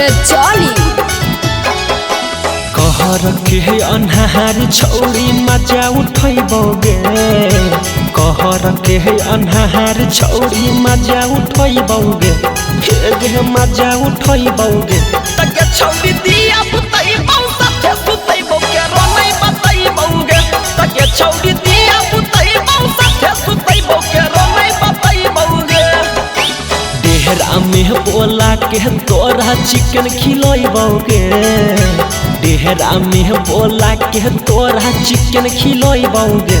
रचौली। कहर के अन्हार छौरी मजा उठैबौगे, कहर के अन्हार छौरी मजा उठैबौगे, हे मजा उठैबौगे। तके छौरी दिया बुतैबौ साथे सुतैबौ के रोनै बतैबौगे, तके छौरी दिया बुतैबौ साथे सुतैबौ के रोनै बतैबौगे। डेहरा में बोला के तोरा चिकन खिलैबौगे, डेहरा में बोला के तोरा चिकन खिलैबौगे,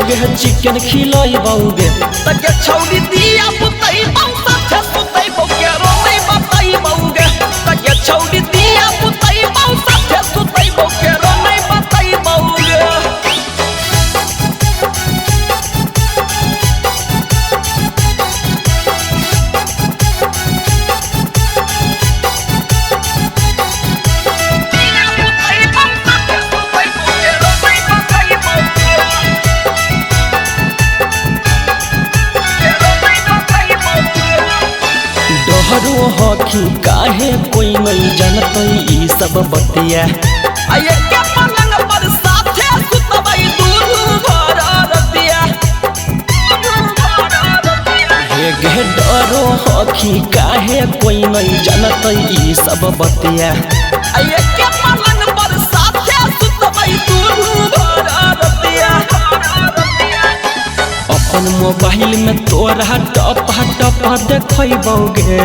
हे चिकन खिलैबौगे। तके छौरी दिया बुतैबौ साथे सुतैबौ के रोनै बतैबौगे, तके छौरी दिया बुतैबौ साथे सुतैबौ के रोनै बतैबौगे। डहरो हखी काहे कोई नहीं जानतै ई सब बतिया। आये के पलंग पर साथे सुतबै दुनू घर रतिया, हे गे डरो हखी काहे कोई नहीं जानतै ई सब बतिया। आये के पलंग पर साथे सुतबै दुनू घर रतिया। अपन मोबाइल में तोरा टप टप देखैबौगे,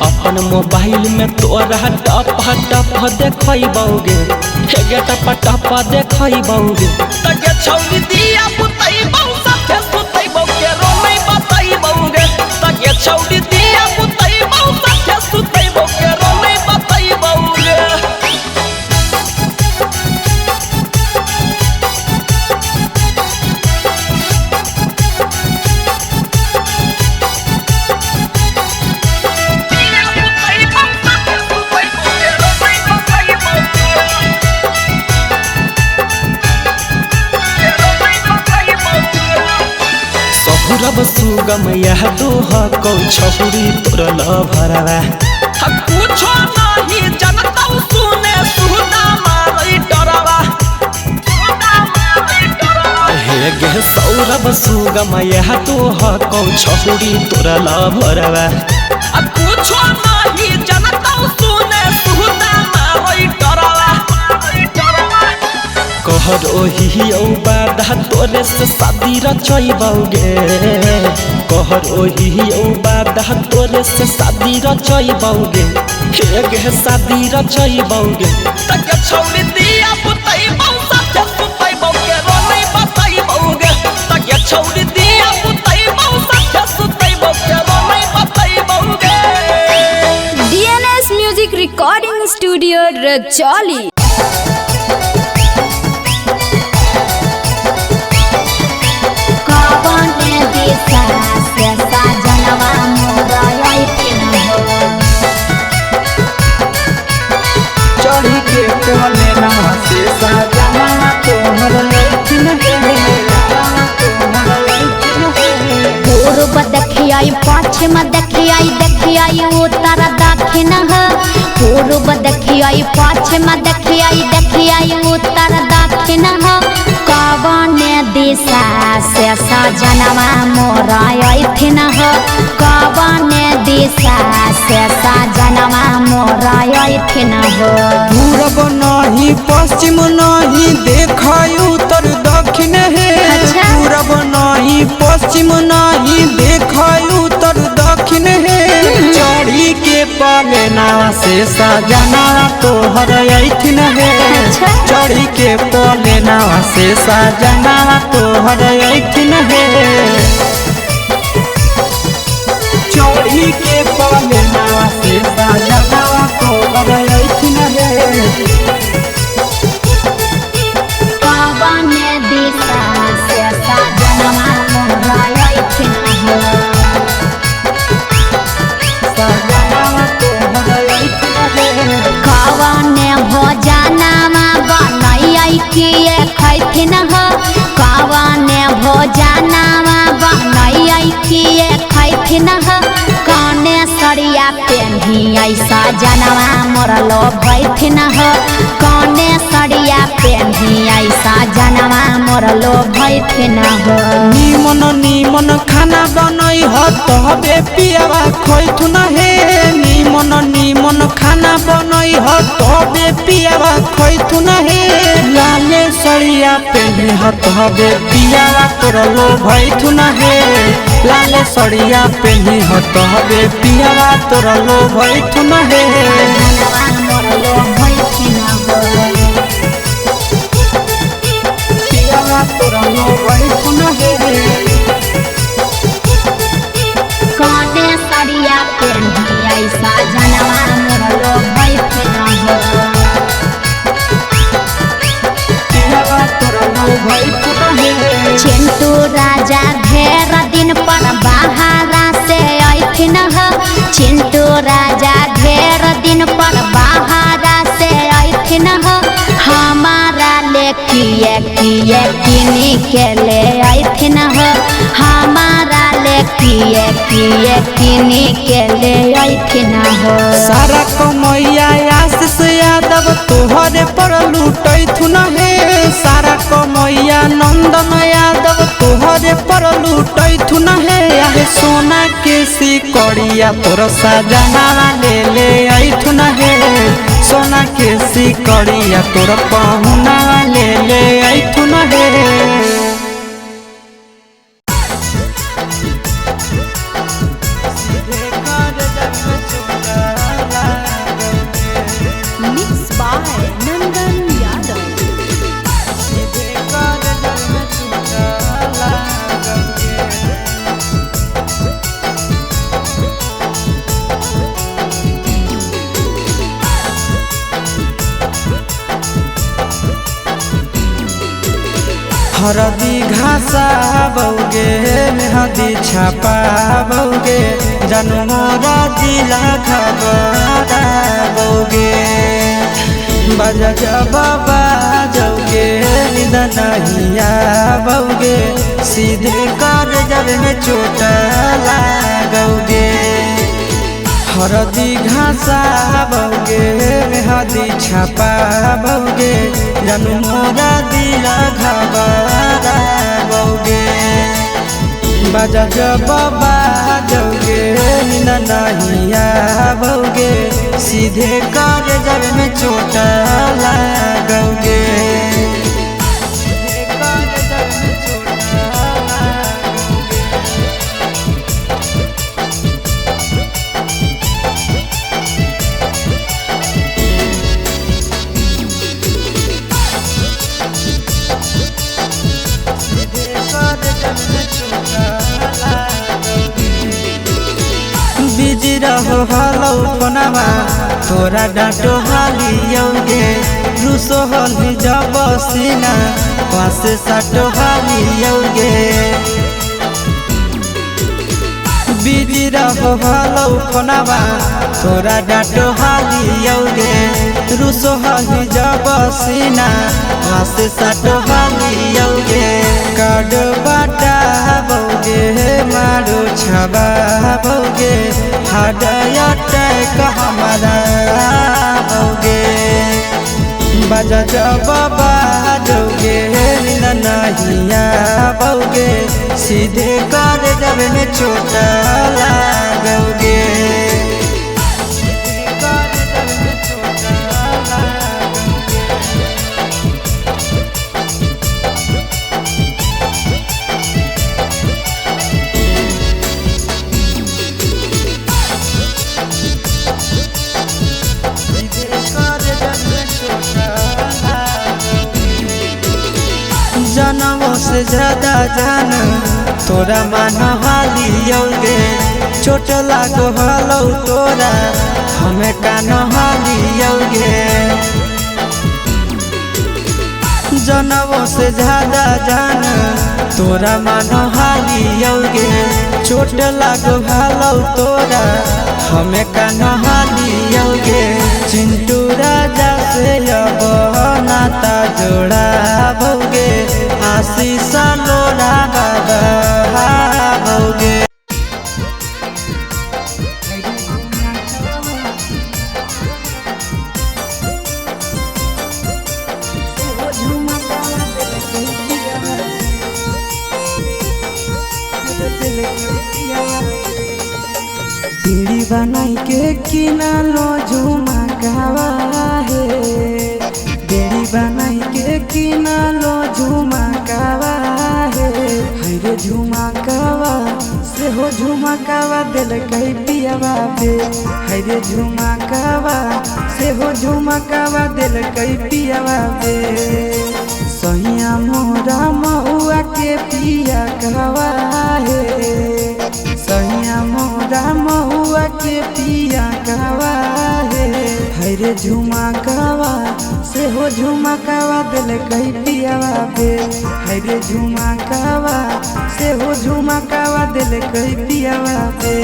अपन मोबाइल में तोरा टप टप देखैबौगे, हे गे टप टप देखैबौगे। तके छौरी दिया बुतैबौ साथे सुतैबौ के रोनै बतैबौगे, तके छौरी दिया बुतैबौ साथे सुतैबौ के रोनै बतैबौगे। सहुरब सुगम यह दोह कौ छहुरी तोर लभरवा। कुछो नहीं जनतौ सुने सुना मारै डरवा, हे गे सौरभ सुगम यह दोह कौ छहुरी तोर लभरवा। कुछो नहीं जनतौ सुने सुना मारै डरवा। कहर ओही बाधा तोरे से शादी रचैबौगे, कहर ओही बाधा तोरे से शादी रचैबौगे, हे गे शादी रचैबौगे। तके छौरी दिया बुतैबौ साथे सुतैबौ के रोनै बतैबौगे, तके छौरी दिया बुतैबौ साथे सुतैबौ के रोनै बतैबौगे। DNS music recording studio Rachauli. चढ़ी के कोले ना से सजना तोहर लेकिन पूर्व देखियाई पश्चिम देखियाई देखियाई उत्तर दक्षिण है, पूर्व देखियाई पश्चिम देखियाई देखियाई उत्तर दक्षिण है। कवन दिशा से सजनवा मोरा अइथिन है, कवन दिशा से सजनवा मोरा अइथिन है। पूरब नहीं पश्चिम नहीं देखाई उत्तर दक्षिण है, पूरब नहीं पश्चिम नहीं देखाई उत्तर दक्षिण है। चढ़ी के पलेना से सजना तोहर अइथिन है, चढ़ी के पलेना से सजना तोहर अइथिन है। चढ़ी के पलेना से सजना तोहर अइथिन है। कवन दिशा से सजनवा मोरा अइथिन है, सजना तोहर अइथिन है। कवन भोजनमा बनैयै किए खैथिन है, कवन भोजनमा बनैयै किए खैथिन है। काने सरिया पेन पेन्ही ऐसा जनवा मोरलो भैथिन हो कौने सड़िया पेन्ही ऐसा जनवा मोरलो भैथिन हो निमन खाना बनई हो तबे पियावा खैथु न हे निमन खाना बनई हो तबे पियावा खैथु न हे लाले सड़िया पेन्ही हो तबे पियावा तोरलो भैथु न हे लाले सड़िया पेन्ही हो तबे पियावा तोरलो भैथु न हे जनवा मोरलो भैथिन हो पियावा तोरलो भैथु न हे कौने सड़िया पेन्ही ऐसा जनवा मोरलो भैथिन हो पियावा तोरलो भैथु न हे चिंटू राजा ढेर दिन पर बाहरा से ऐथिन हो चिंटू राजा ढेर दिन पर बाहरा से ऐथिन हो हमारा ले किए किनी के ले ऐथिन हो हमारा ले किए किनी के ले ऐथिन हो सारा कमैया आशीष यादव तोहरे पर लूटैथु न हे सारा कमैया नंदन यादव तोहरे पर लूटैथु न हे आहे सोना के सिकड़िया तोर सजनावा ले ऐथु न हे सोना के सिकड़िया तोर पहुनावा ले ऐथु न हे Mixed by Nandan Yadav. हरदी घासा बौगे मेहदी छापा बौगे जनमोरा दिला खबरा बौगे बजा बाबा जौगे निदनहिया बौगे सीधे कर जब में चोट लागोगे हरदी घासा बौगे मेहदी छापा बौगे जनमोरा दिला घबरा बौगे बजा बाबा जौगे नहिया बौगे सीधे कर जब में चोट लागोगे बिजी रहो हलौ फोनमा तोरा डाँटो हालियौगे रुसो हली जब सीना पासे साटो हालियौगे बिजी रहो हलौ फोनमा तोरा डाँटो हालियौगे रुसो हली जब सीना पासे साटो हालियौगे काड बाटा बौगे मारो छबा बौगे हाडया टैक हमारा बौगे बजा बाबा जौगे नहिया बौगे सीधे कर जब में चोट लागोगे जनमों से ज्यादा जान तोरा मान हालियौगे चोट लागो हलौ तोरा हमें कान हालियौगे जनमों से ज्यादा जान तोरा मान हालियौगे चोट लागो हलौ तोरा हमें कान हालियौगे चिंटू राजा से अब नाता जोड़ा भोगे आशीष लोड़ा बाबा भोगे बनाई के किनालो झुमकावा हे, बेड़ी बनाई के किनालो झुमकावा हे। हरे झुमकावा से हो झुमकावा दिल कई पियावा बे, हरे झुमकावा से हो झुमकावा दिल कई पियावा बे। सैया मोरा महुआ के पिया कहवा हे, सैया मोरा महुआ के पिया कहवा हे। हरे झुमकावा से हो झुमकावा दिल कई पियावा बे, हरे झुमकावा से हो झुमकावा दिल कई पियावा बे।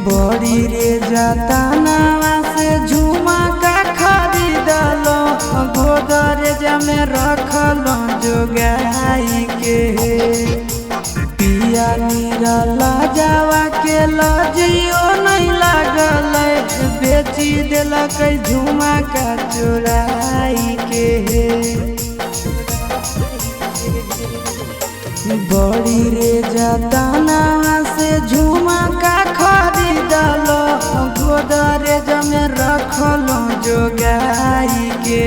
बड़ी रे जतनावा से झुमका खरीदलो, गोदरेज में रखलो जोगाई के। पिया निरला जावा के लजियो नहीं लागल, बेची दिलक झुमका चोराई के। बड़ी रे जतनावा से झुमका खरीदलो, गोदरेज में रखलो जोगाई के।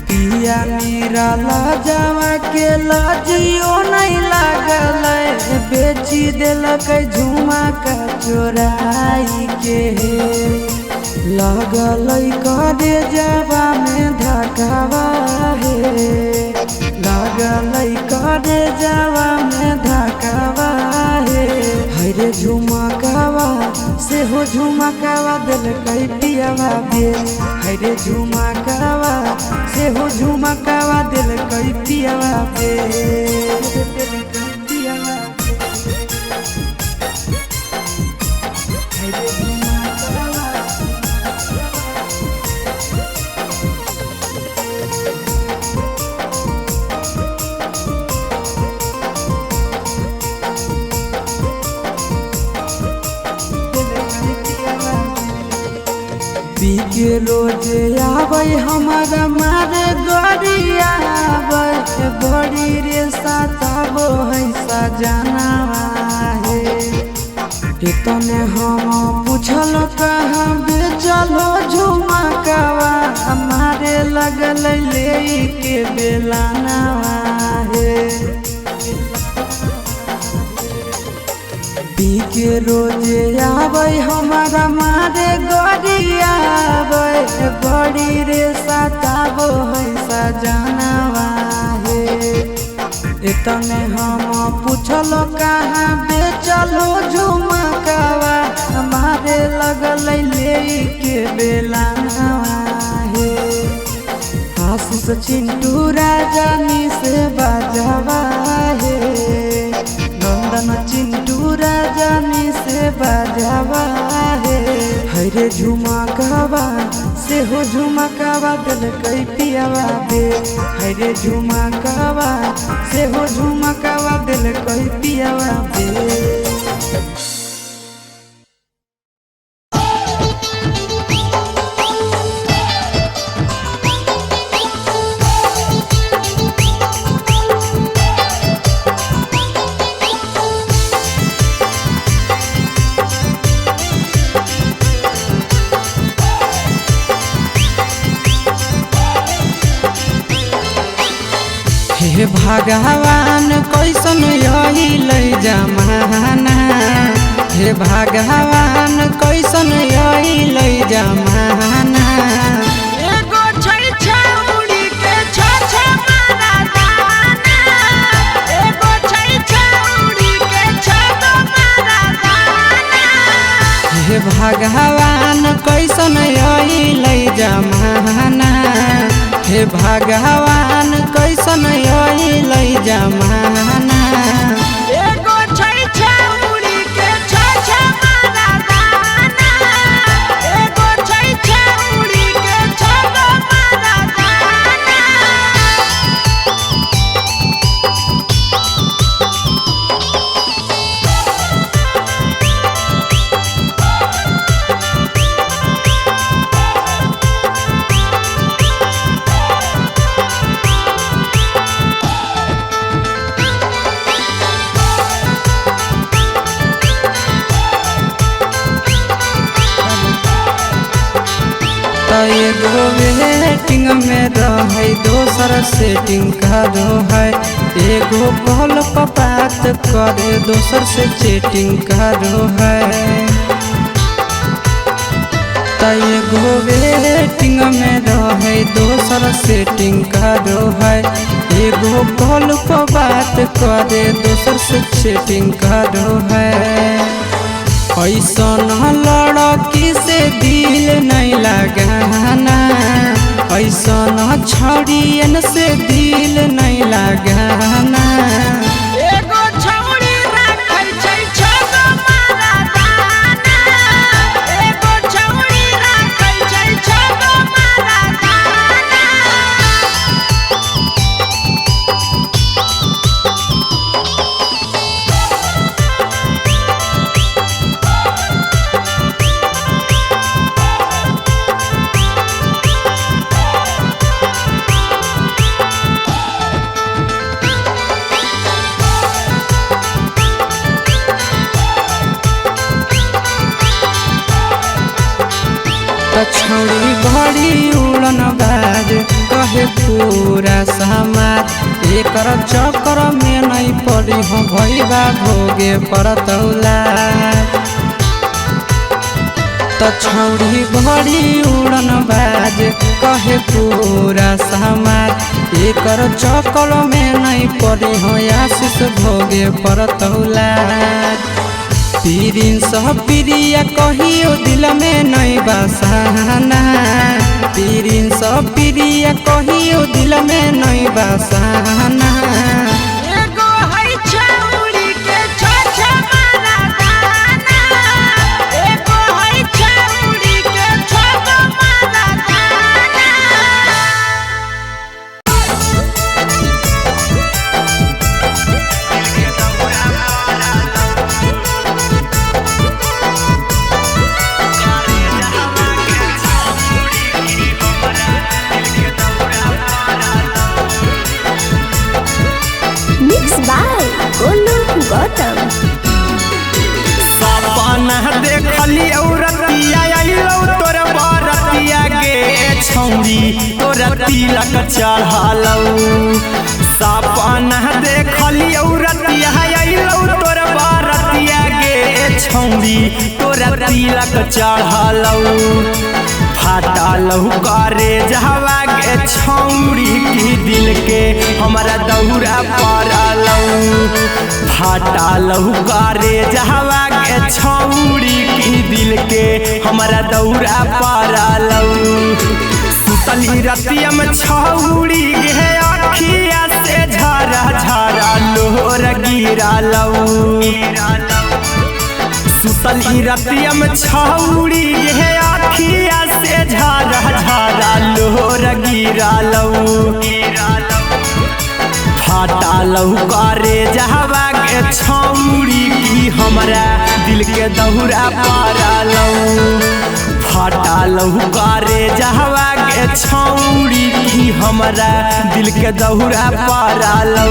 पिया निरला जावा के लजियो नहीं लागल, बेची दिलक झुमका चोराई के। लगल करे जावा में धकावा हे, लगल करे जावा में धकावा हे। हरे झुमकावा से हो झुमकावा दिल कई पियावा बे, हरे झुमकावा से हो झुमकावा दिल कई पियावा बे। के रोज आबै हमारा मारे गोरिया आबै, बड़ी रे सताबो है सजनावा हे। इतने हम पूछल कहाँ बेचलो झुमकावा, हमारे लगल ले के बेलानावा हे। के रोज आबै हमारा मारे गोरिया आबै, बड़ी रे सताबो है सजनावा हे। इतने हम पूछलो कहाँ बेचलो झुमकावा, हमारे लगल ले के बेलानावा हे। आशीष चिंटू राजानी से बाजावा हे, नंदन चिंटू राजानी से बाजावा हे। हरे झुमकावा से हो झुमकावा दिल कई पियावा बे, हरे झुमकावा से हो झुमकावा दिल कई पियावा बे। हे भगवान कैसन अइल जमाना, हे भगवान कैसन अइल जमाना। एगो छै छौरी के छ मारा दाना, एगो छै छौरी के छ मारा दाना। हे भगवान कैसन अइल जमाना, हे भगवान कैसन अइल जमाना। एगो छै छौरी के छ मारा दाना, एगो छै छौरी के छ मारा दाना। एगो वेटिंग में रहे दोसर सेटिंग करो है एगो कॉल पर बात करे दोसर से चैटिंग करो है एगो वेटिंग में रहे दोसर सेटिंग करो है एगो कॉल पर बात करे दोसर से चैटिंग करो है ऐसा लड़की से दिल नहीं लगाना ऐसा छड़ियन से दिल नहीं लगाना एगो छौड़ी राखै छै छगो मारादाना एगो छौड़ी राखै छै छगो मारादाना छौड़ी घड़ी उड़न बाज कहे पूरा समाज एकर चक्कर में नहीं पड़ी हो भैया भोगे पड़तौला छौड़ी घड़ी उड़न बाज कहे पूरा समाज एकर चक्कर में नहीं पड़ी हो आशीष भोगे पड़तौला पीरिन सह प्रिया कहियो दिल में नहीं बसाना पीरिन सह प्रिया कहियो दिल में नहीं बसाना एगो है छौड़ी के छछ मारादाना एगो है छौड़ी के छगो मारादाना Mixed by Golu Gautam. सपना देखली औरतिया आइलो तोर बरतिया गे छौड़ी तोर तिलक चढ़ालौ सपना देखली औरतिया आइलो तोर बरतिया गे छौड़ी तोर तिलक चढ़ालौ फाटलौ करे जहवा गे छौड़ी की दिल के हमरा दौरा पड़लौ फाटलौ करे जहवा गे छौड़ी की दिल के हमरा दौरा पड़लौ सुतली रतिया में छौड़ी गे अखिया से झरा झरा लोर गिरलौ सुतली रतिया में छौड़ी गे अखिया से झरा झरा लोर गिरलौ फाटलौ करे जहवा गे छौड़ी की हमरा दिल के दौरा पड़लौ फाटलौ करे जहवा गे छौड़ी की हमरा दिल के दौरा पड़लौ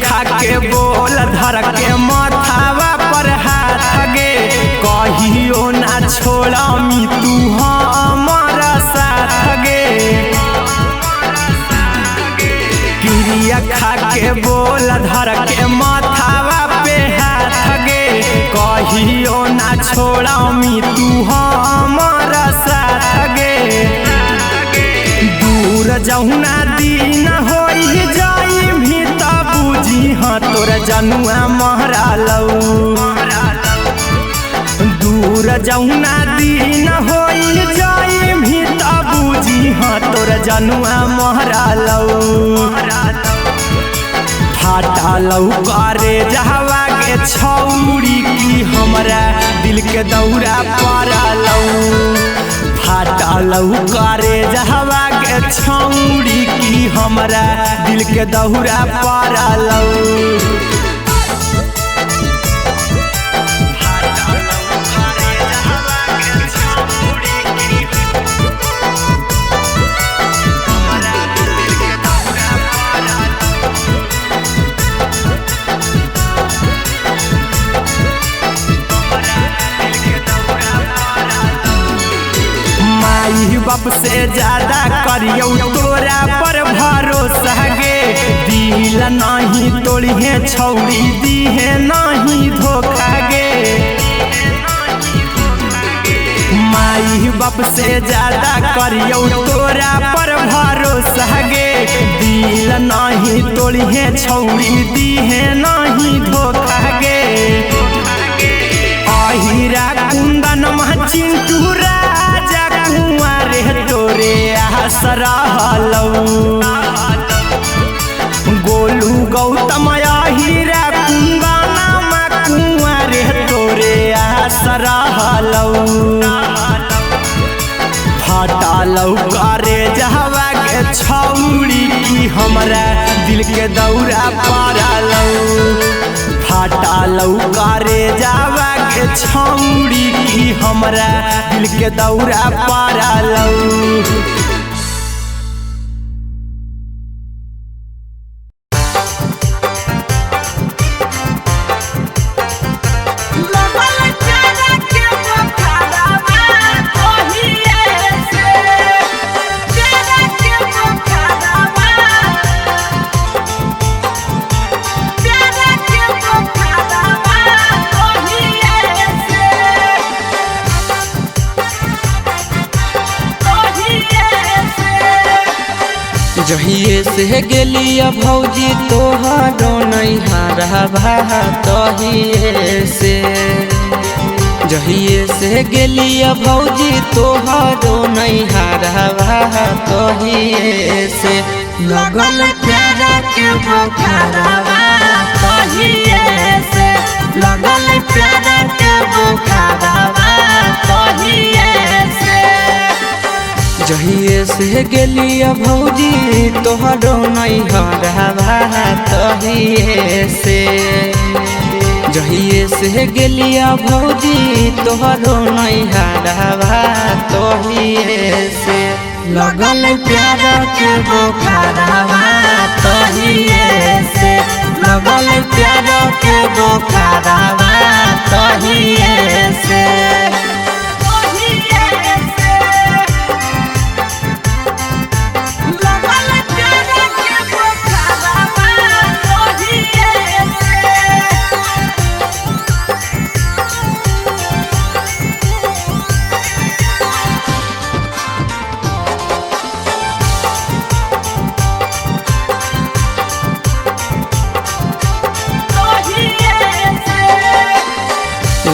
खा के बोल धर के माथावा पर हाथ गे कहियो ना छोड़ा मी तू हमारा साथ गे क्रिया खा के बोल धर के माथावा पे हाथ गे कहियो ना छोड़ा मी तू हमारा साथ गे दूर जहुना दिन होई जाई भी बुझी हाँ तोरा जनुआ महरालौ दूर जहुना दिन होई जाई भी बुझी हाँ तोरा जनुआ महरालौ फाटलौ करे जहवा के छौड़ी की हमरा दिल के दौरा पड़लौ फाटलौ करे जहवा के के छौड़ी की हमरा दिल के दहुरा पारलौ। माई बाप से ज्यादा करियो तोरा पर भरोसा गे, दिल नहीं तोड़िए छौड़ी दीहे नहीं धोखा गे। माई बाप से ज्यादा करियो तोरा पर भरोसा गे, दिल नहीं तोड़िए छौड़ी दीहे नहीं धोखा गे। अहिरा कुंदन चिंटू राजा कुंवारे तोरे आसरहलौ। गोलू गौतम अहिरा कुंदन कुंवारे तोरे आसरहलौ। फटलौ करे जहवा के छौड़ी की हमरा दिल के दौरा पारलौ। फटलौ करे जावा के छौड़ी की हमरा दिल के दौरा पारलौ। जहिए से गेलिया भौजी तोहरो नैहरवा तहिए से। जहिए से गेलिया भौजी तोहरो नैहरवा तहिए से। लगल प्यारा के बुखारवा तहिए से। लगल प्यारा के बुखारवा तहिए से। जहिए से गेलिया भौजी तोहरो नैहरवा तहिए से। जहिए से गेलिया भौजी तोहरो नैहरवा तहिए से। लगल प्यार के बुखारवा तहिए से। लगल प्यार के बुखारवा तहिए से।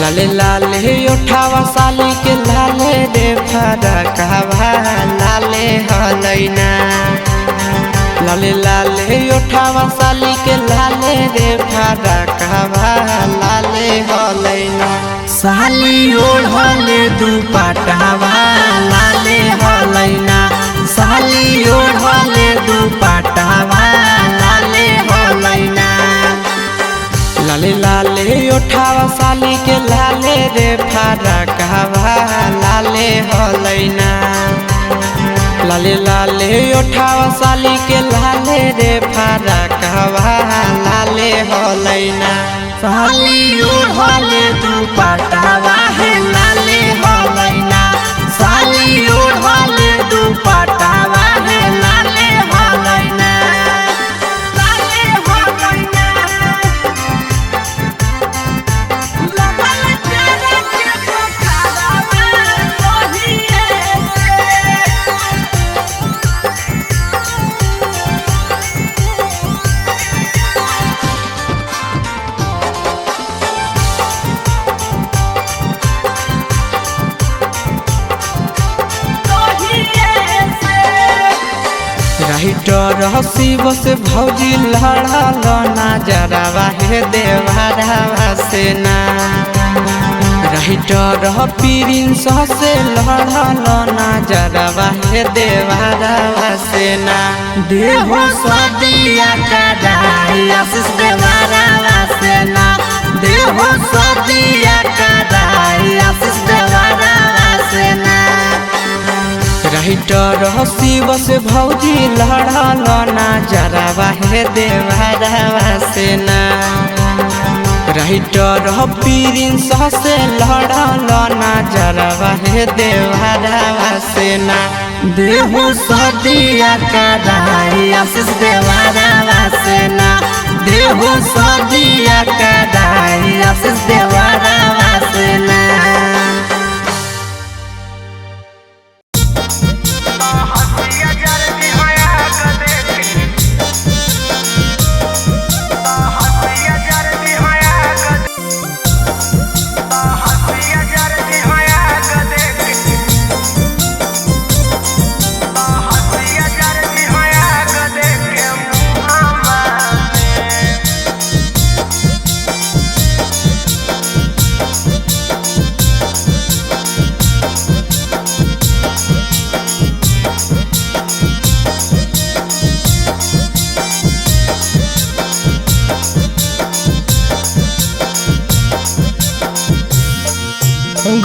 लाले लाले उठावा साली के लाले रे फरकवा लाले हलैना। लाले लाले उठावा साली के लाले रे फरकवा लाले हलैना। साली ओढ़ले दुपट्टावा लाले हलैना। साली ओढ़ले दुपट्टावा लाले हलैना। लाले लाले उठावा साली के लाले रे फरकवा लाले हलैना। लाले लाले उठावा साली के लाले रे फरकवा लाले हलैना। साली ओढ़ले दुपट्टावा है लाले हलैना। साली ओढ़ले दुपट्टावा है लाले हलैना। राइटर हसीब से भौजी लड़ल नजरवा हे देवरवा से ना। राइटर प्रिंस से लड़ल नजरवा हे देवरवा से ना देहो सदिया कदाई आशीष देवरवा से ना देहो सदिया कदाई आशीष देवरवा से ना राइटर शिव से भौजी लड़ल नजरवा हे देवरवा से ना राइटर प्रिंस से लड़ल नजरवा हे देवरवा से ना देहो सदिया कदाई आशीष देवरवा से ना देहो सदिया कदाई आशीष देवरवा से ना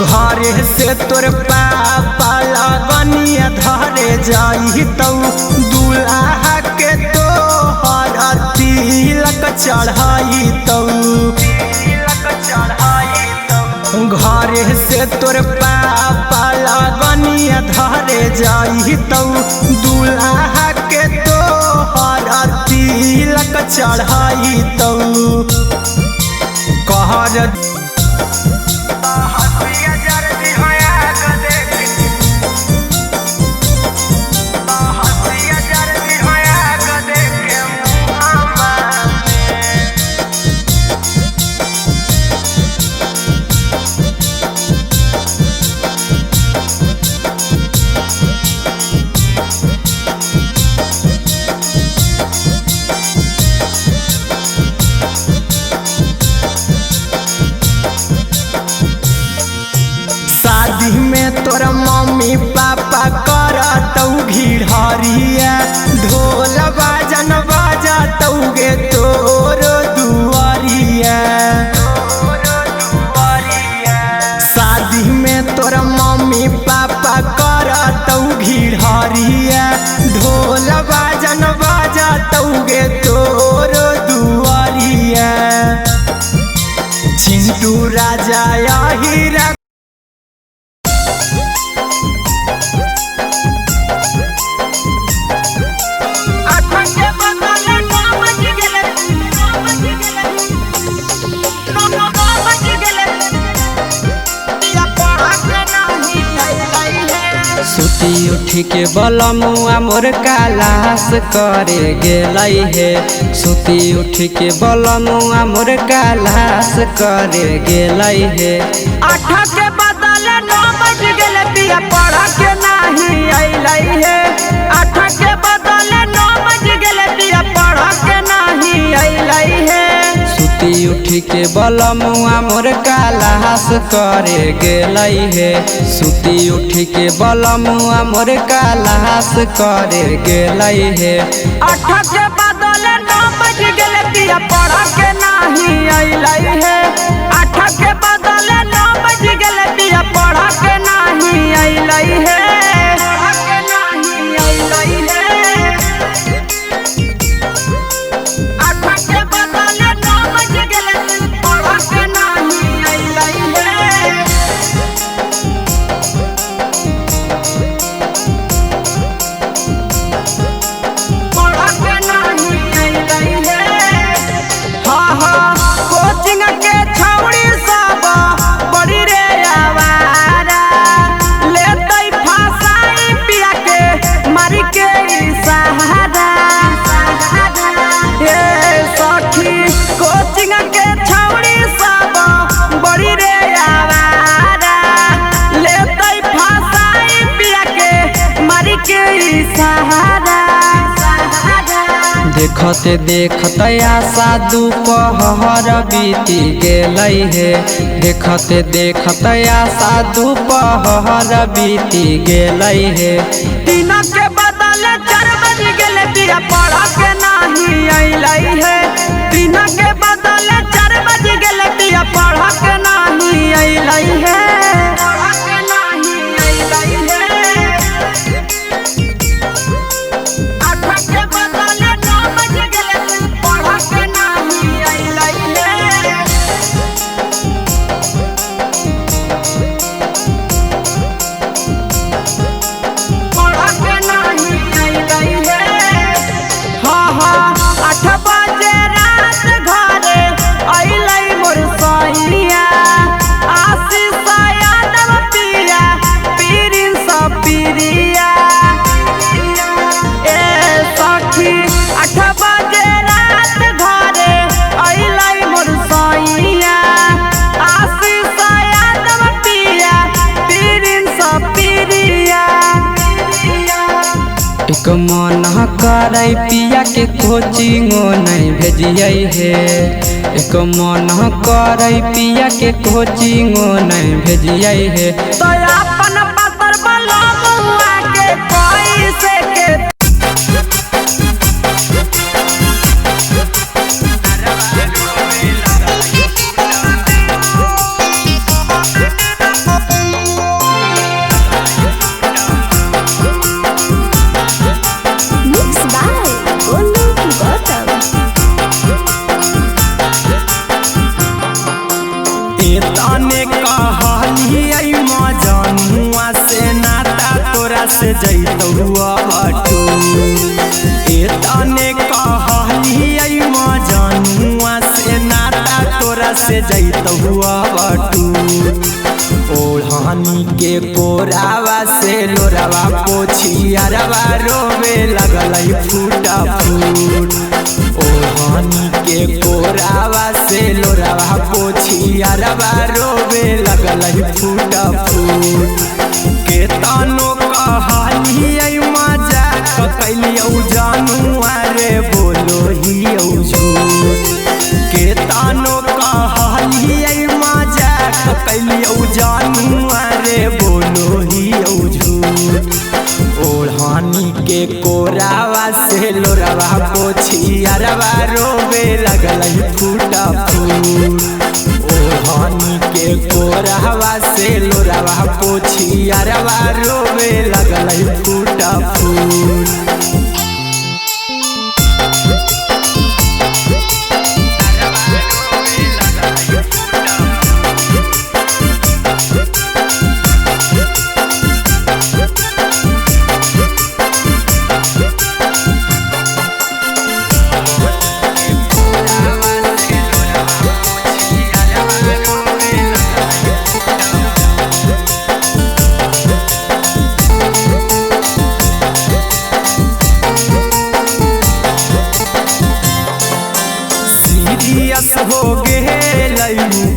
घरे से तोर पापा लगनिया धरे जाई तौ दूल्हा के तो हर तिलक चढ़ाई तौ घरे से तोर पापा लगनिया धरे जाई तौ दूल्हा के तो हर तिलक चढ़ाई तौ कहर तोरा मम्मी पापा करतौ घिढ़रिया ढोल बाजन बाजतौ गे तोर दुआरिया शादी में तोरा मम्मी पापा करतौ घिढ़रिया ढोल बाजन बाजतौ गे तोर दुआरिया चिंटू राजा हीरा सुती उठी के बलमुआ मोर कालास करे गेलै हे सुती उठी के बलमुआ मोर कालास करे गेलै हे 8 के बदले 9 बज गेले पिया पढ़ के नहीं अइलै हे 8 के बदले 9 बज गेले पिया पढ़ के नहीं अइलै हे सुती उठी के बलमुआ मोर कालास करे गेलै हे सुती उठी के बलमुआ मोर कालास करे गेलै हे 8 के बदले 9 बज गेले पिया पढ़ के नहीं अइलै हे 8 के बदले 9 बज गेले पिया पढ़ के नहीं अइलै हे देखते देखते आशा दोपहर बीती गेलै हे देखते देखते आशा दोपहर बीती गेलै हे दिन के बदले 4 बज गेले पिया पढ़ के नहीं अइलै हे दिन के बदले 4 बज गेले पिया पढ़ के नहीं अइलै हे एक मन करे पिया के कोचिंगो नहीं भेजिए हे एक मन करे पिया के कोचिंगो नहीं भेजिए हे तो अपन पतर बलमुआ के कैसे के Mixed by Golu Gautam. ताने कहलिए मजनुआ से नाता तोरा से जैतहुआ हटू ताने कहलिए मजनुआ से नाता तोरा से जैतहुआ हटू ओढ़ानी के कोरावा से लोरावा पोछियारवा रोवे लगलै फूटा फूट ओढ़ानी के कोरावा से लोरावा पोछियारवा रोवे लगलै फूटा फूट के तानो कहलिए मजा कैलियौ जानुआ रे बोलो हियौ झूठ के तानो कहलिए मजा कैलियौ जानुआ रे बोलो हियौ झूठ ओढ़ानी के कोरावा से लोरावा पोछियारवा रोवे लगलै फूटा फूट ओढ़ानी के कोरावा से लोरावा पोछियारवा रोवे लगलै फूटा फूट हो गेलै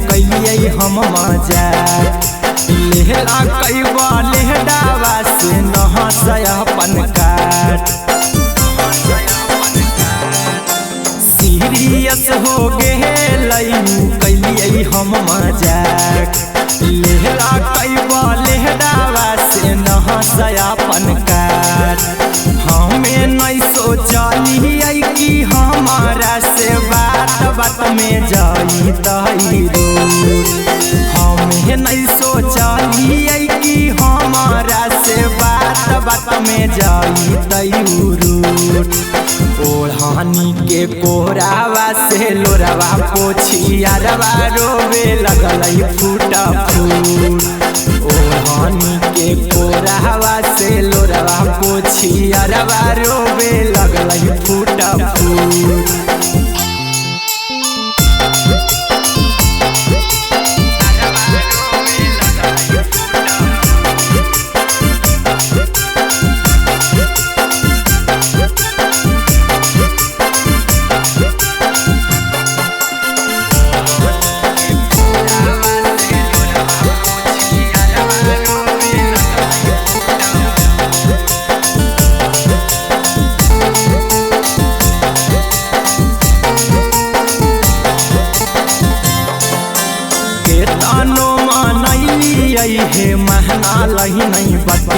कैलिए हम मजाक लेहरा कैबा लेहडावा से नहसय अपन काट सीरियस हो गेलै कैलिए हम मजाक लेहरा कैबा लेहडावा से नहसय अपन काट हमें नहीं सोचलिए कि हमारा से बात में जाई तई रूट हमें नहीं सोचलिए कि हमारा से बात में जाई तई रूट ओढ़ानी के कोरावा से लोरावा पोछियारवा रोवे लगलै फूटा फूट ओढ़ानी के कोरावा से लोरावा पोछियारवा रोवे लगलै फूटा फूट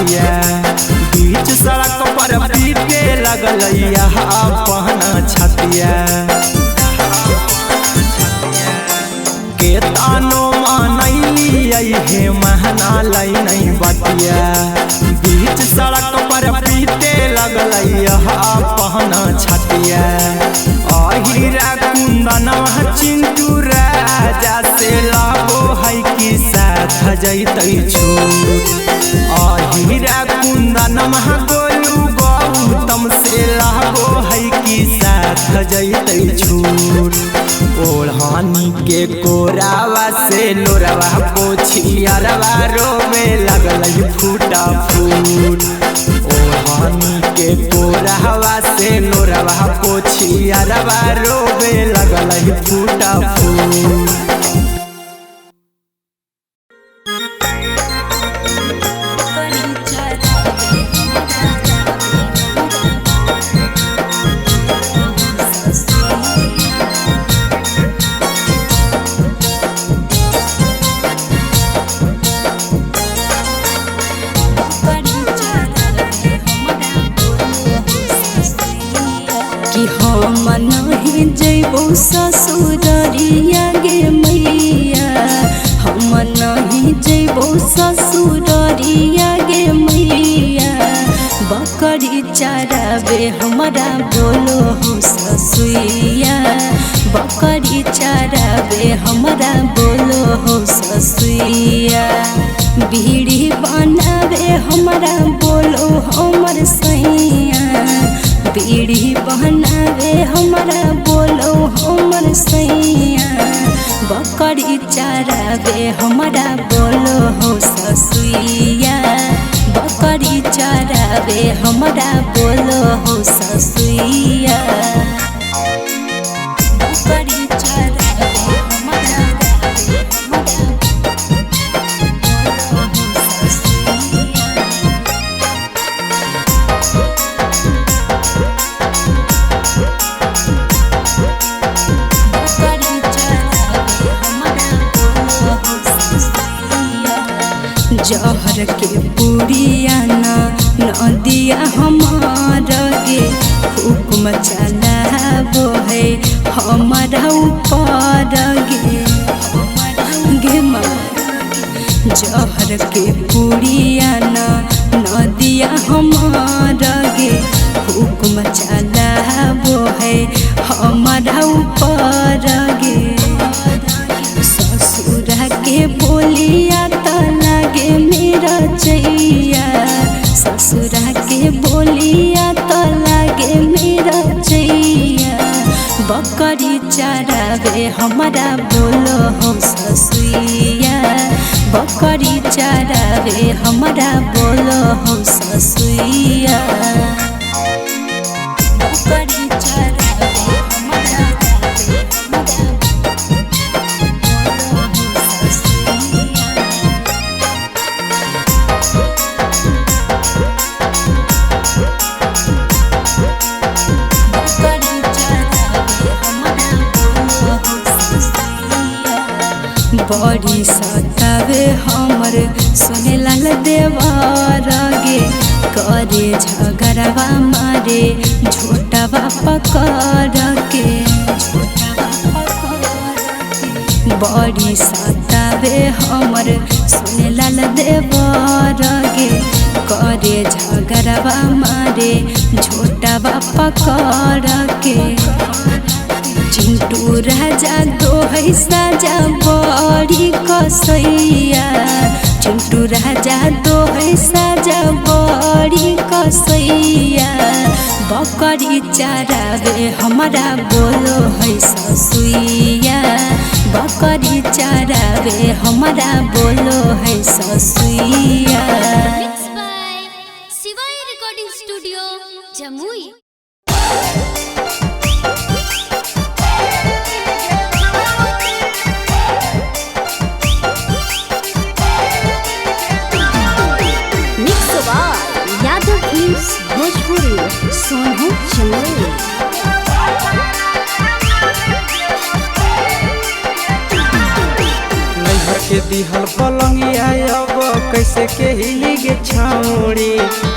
बतिया बीच सड़क पर पीटे लगल अपन छतिया के तानो मानैली हे महना लई नहीं बतिया बीच सड़क पर पीटे लगल अपन छतिया अहिरा कुंदनवा चिंटू राजा से लागो है कि साथ जैतै छूट अहिरा कुंदनवा गोलू गौतम से लागो है कि साथ जैतै छूट ओढ़ानी के कोरावा से लोरवा पोछियारवा रोवे लगल फूटा फूट ओढ़ानी के कोरावा से लोरवा पोछियारवा रोवे लगल फूटा फूट ससुररिया गे मैया हम नहीं जइबो ससुररिया गे मैया बकरी चराबे हमरा बोलो हो ससुइया बकरी चराबे हमरा बोलो हो ससुइया बीड़ी बनाबे हमरा बोलो हमर सैया बीड़ी बनावे हमरा बोलो हमर सैया बकरी चरावे हमरा बोलो हो ससुइया बकरी चरावे हमरा बोलो हो ससुइया बकरी चरावे हमरा जहर के पुरिया नदिया हमार गे हुक्म चलाबो है हमारा ऊपर गे जहर के पुरिया नदिया हमार गे हुक्म चलाबो है हमारा ऊपर गे ससुरा के बोलिया लागे मेरा चैया ससुरा के बोलिया तो लागे मेरा चैया बकरी चरावे हमरा बोलो हो ससुइया बकरी चरावे हमरा बोलो हो ससुइया बकरी चरावे हमरा बड़ी सतावे हमर सुने लाल देवर गे करे झगड़वा मारे झोटवा पकड़ के बड़ी सतावे हमर सुने लाल देवर गे करे झगड़वा मारे झोटवा पकड़ के चिंटू राजा दोहै साजा बड़ी कसैया चिंटू राजा दोहै साजा बड़ी कसैया बकरी चरावे हमरा बोलो है ससुइया बकरी चरावे हमरा बोलो है ससुइया शिवाय रिकॉर्डिंग स्टूडियो जमुई भोजपुरी सोनू चंदेल नैहर के दिहल पलंगिया अब कैसे के हिली गे छौड़ी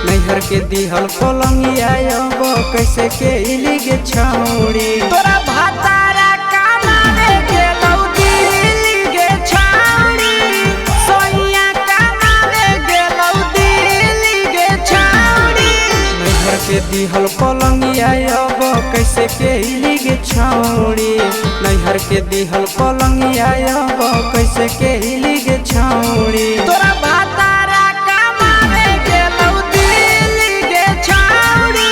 नैहर के दिहल पलंगिया अब कैसे के हिली गे छौड़ी तोरा भातारा कमावे गेलौ दिल्ली गे छौड़ी सोइया कमावे गेलौ दिल्ली गे छौड़ी नैहर के दिहल पलंगिया अब कैसे के हिली गे छौड़ी नैहर के दिहल पलंगिया अब कैसे के हिली गे छौड़ी तोरा भातारा कमावे गेलौ दिल्ली गे छौड़ी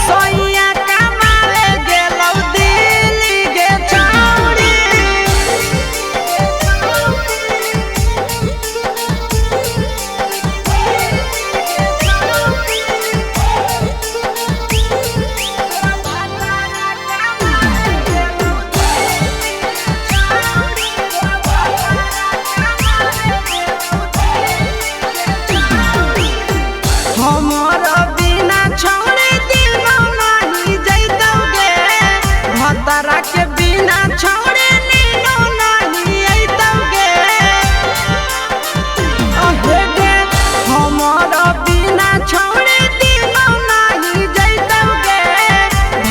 सोइया कमावे गेलौ दिल्ली गे छौड़ी हमर बिना छौड़े दिनो नहीं जैतौगे भतरा के बिना छौड़े नीनो नहीं अइतौगे अहे गे हमर बिना छौड़े दिनो नहीं जैतौगे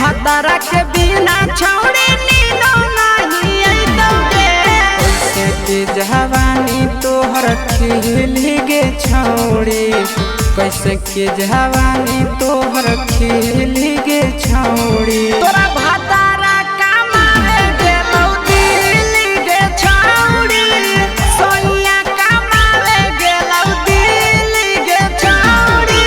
भतरा के बिना छौड़े नीनो नहीं अइतौगे कैसे के जवानी तोहर खिली गे छौड़ी कैसे के जवानी तोहर खिली गे छौड़ी तोरा भातारा कमावे गेलौ दिल्ली गे छौड़ी सोइया कमावे गेलौ दिल्ली गे छौड़ी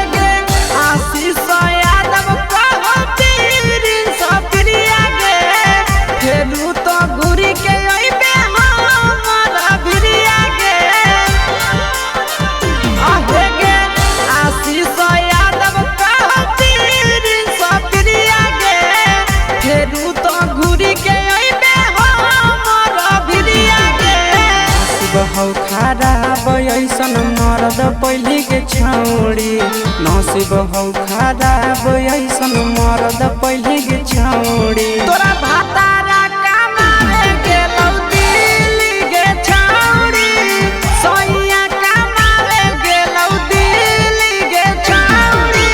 आशीष यादव कहो पीरिन सप्रिया गे फेरू तो घुरी के अइबे हमर भिरिया गे आहे गे आशीष यादव कहो पीरिन सप्रिया गे फेरू तो घुरी के अइबे हमर भिरिया गे बहु खराब ऐसन मरद पहली के छौड़ी नसीब हौ खराब ऐसन मरद पहली के छौड़ी तोरा भातारा कमावे गेलौ दिल्ली गे छौड़ी सोइया कमावे गेलौ दिल्ली गे छौड़ी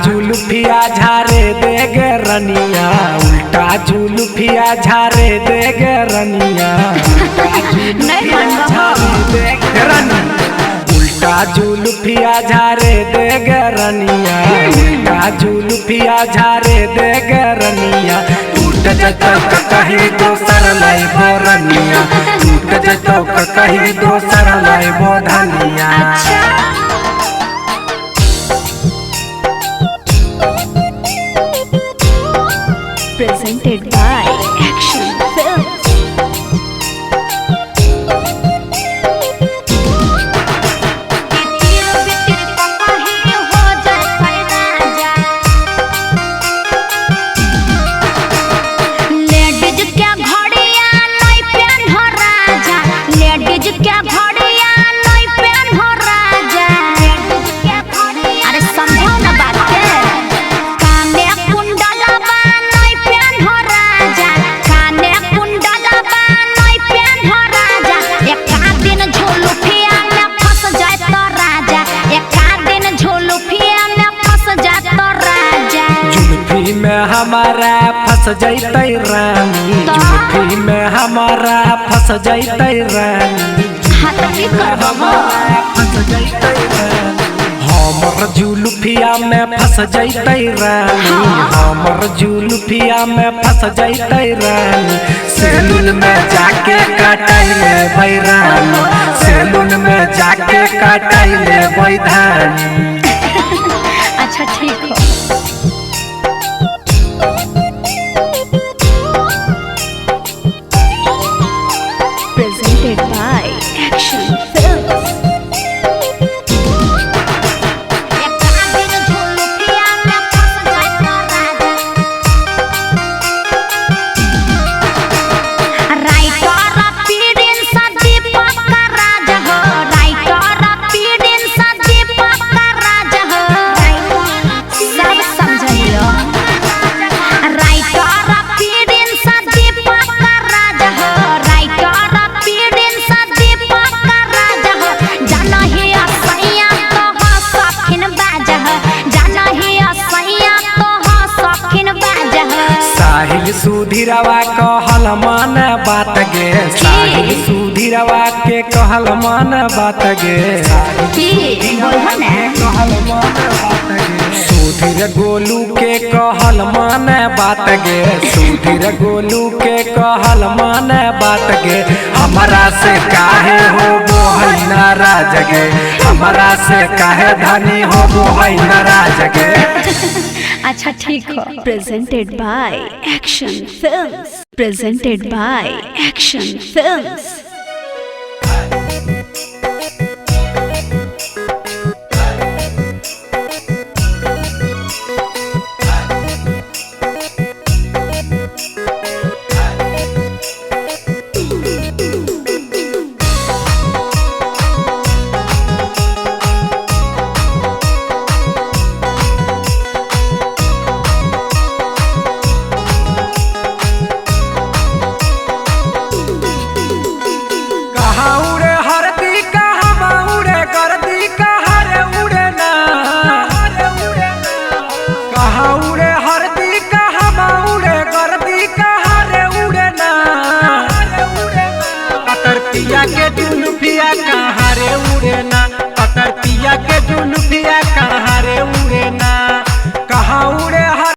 जुल्फिया झारे दे गे रनिया उल्टा जुल्फिया झारे दे गे रनिया उल्टा जुल्फिया झारे दे गे रनिया उल्टा जुल्फिया झारे दे गे रनिया टूट जतो कहीं दोसर लाई बोरनिया टूट जतो कहीं दोसर लाई बोधनिया presented by Action Films. अरे समझो ना बात के काने कुंडला बा नहीं हमारा फंस जैते रानी, जुल्फी में हमारा फंस जैते रानी, हाँ तो की करबो हमारा फंस जैते रानी, हमर जुल्फिया में फंस जैते रानी, हमर जुल्फिया में फंस जैते रानी, सैलून में जाके कटाइले बैरानी, सैलून में जाके कटाइले बैधानी। अच्छा ठीक हो। Presented by Action Films. साहिल सुधीरवा कहल मन बात गे, साहिल सुधीरवा के कहल मन बात गे, सुधीर गोलू के कहल मन बात गे, सुधीर गोलू के कहल मन बात गे, हमरा से काहे हो वो है नाराज गे, हमरा से काहे धनी हो वो है नाराज गे। अच्छा ठीक हो। Presented by Action Films. Presented by Action Films. पिया के जुल्फिया कहाँ रे उड़े ना, पतर पिया के